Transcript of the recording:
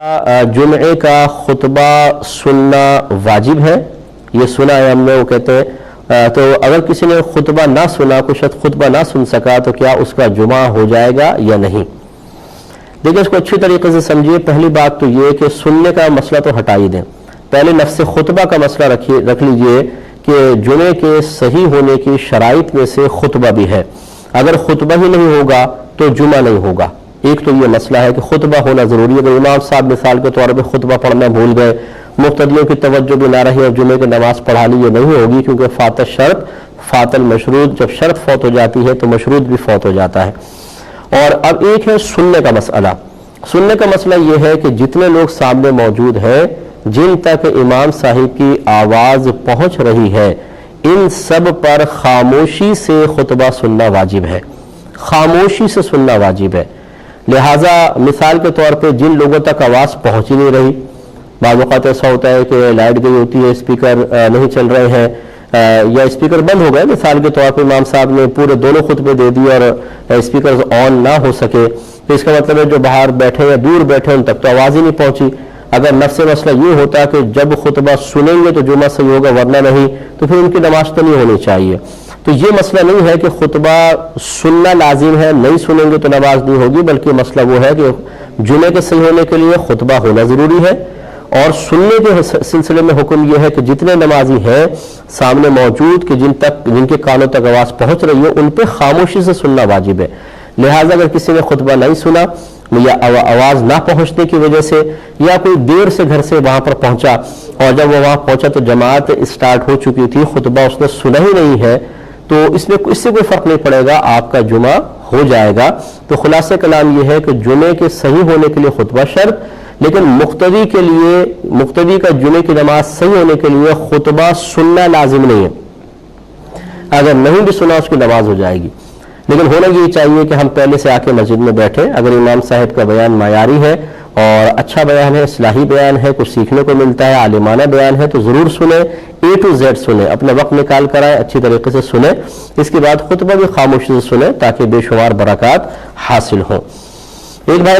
जुम्मे का खुतबा सुनना वाजिब है। ये सुना है हमने, वो कहते हैं तो अगर किसी ने खुतबा ना सुना, कोई शख्स खुतबा ना सुन सका तो क्या उसका जुमा हो जाएगा या नहीं। देखिए, इसको अच्छी तरीके से समझिए। पहली बात तो ये कि सुनने का मसला तो हटा ही दें, पहले नफ्स खुतबा का मसला रख लीजिए कि जुमे के सही होने की शराइत में से खुतबा भी है। अगर खुतबा ही नहीं होगा तो जुमा नहीं होगा। एक तो ये मसला है कि खुतबा होना ज़रूरी है। अगर इमाम साहब मिसाल के तौर पे खुतबा पढ़ना भूल गए, मुक्तदियों की तवज्जो भी ना रही और जुमे की नमाज पढ़ा ली, ये नहीं होगी, क्योंकि फात शर्त फातल मशरूत, जब शर्त फौत हो जाती है तो मशरूत भी फौत हो जाता है। और अब एक है सुनने का मसला। सुनने का मसला ये है कि जितने लोग सामने मौजूद हैं, जिन तक इमाम साहिब की आवाज़ पहुँच रही है, इन सब पर खामोशी से खुतबा सुनना वाजिब है। खामोशी से सुनना वाजिब है। लिहाजा मिसाल के तौर पे जिन लोगों तक आवाज़ पहुंच ही नहीं रही, बाद वक़्त ऐसा होता है कि लाइट गई होती है, स्पीकर नहीं चल रहे हैं या स्पीकर बंद हो गए, मिसाल के तौर पे इमाम साहब ने पूरे दोनों खुतबे दे दिए और स्पीकर ऑन ना हो सके, तो इसका मतलब है जो बाहर बैठे या दूर बैठे उन तक तो आवाज़ ही नहीं पहुंची। अगर नफ्स मसला ये होता कि जब खुतबा सुनेंगे तो जुमा सही होगा, वरना नहीं, तो फिर उनकी नमाज तो नहीं होनी चाहिए। तो ये मसला नहीं है कि खुतबा सुनना लाजिम है, नहीं सुनेंगे तो नमाज नहीं होगी, बल्कि मसला वो है कि जुमे के सही होने के लिए खुतबा होना ज़रूरी है। और सुनने के सिलसिले में हुक्म यह है कि जितने नमाजी हैं सामने मौजूद, कि जिनके कानों तक आवाज़ पहुँच रही है, उन पर खामोशी से सुनना वाजिब है। लिहाजा अगर किसी ने खुतबा नहीं सुना या आवाज़ ना पहुँचने की वजह से, या कोई देर से घर से वहाँ पर पहुँचा और जब वो वहाँ पहुँचा तो जमात स्टार्ट हो चुकी थी, खुतबा उसने सुना ही नहीं है, तो इससे कोई फ़र्क नहीं पड़ेगा, आपका जुमा हो जाएगा। तो खुलासे कलाम यह है कि जुमे के सही होने के लिए खुतबा शर्त, लेकिन मुक्तदी का जुमे की नमाज सही होने के लिए खुतबा सुनना लाजिम नहीं है। अगर नहीं भी सुना उसकी नमाज हो जाएगी, लेकिन होना ये चाहिए कि हम पहले से आके मस्जिद में बैठे। अगर इमाम साहब का बयान मायारी है और अच्छा बयान है, इस्लाही बयान है, कुछ सीखने को मिलता है, आलिमाना बयान है, तो ज़रूर सुने, A to Z सुने, अपना वक्त निकाल कर आए, अच्छी तरीके से सुने। इसके बाद खुतबा भी खामोशी से सुने ताकि बेशुमार बरक़ात हासिल हो। एक भाई